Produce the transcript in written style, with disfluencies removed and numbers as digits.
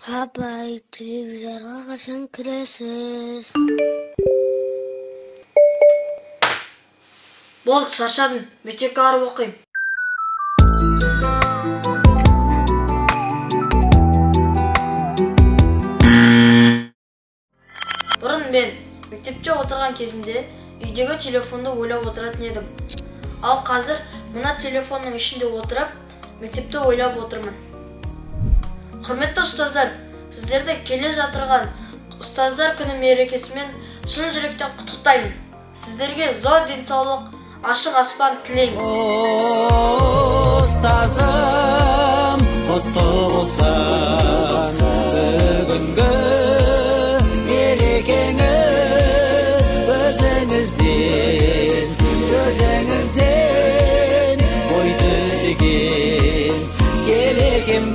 Абай, телевизорға қашан кіресіз? Болды, шаршадым. Мектепке барып оқимын. Бұрын мен мектепте отырған кезімде үйдегі телефонды ойлап отыратын едім. Ал қазір мына телефонның ішінде отырып, мектепте ойлап отырмын. Құрметті ұстаздар, сіздерді келе жатырған ұстаздар күні мерекесімен шын жүректен құттықтаймын. Сіздерге зор денсаулық, ашық аспан тілеймін. Ұстазым, құтты болсын бүгінгі мерекеңіз, өзіңізден, сөзіңізден ой түзеген келеген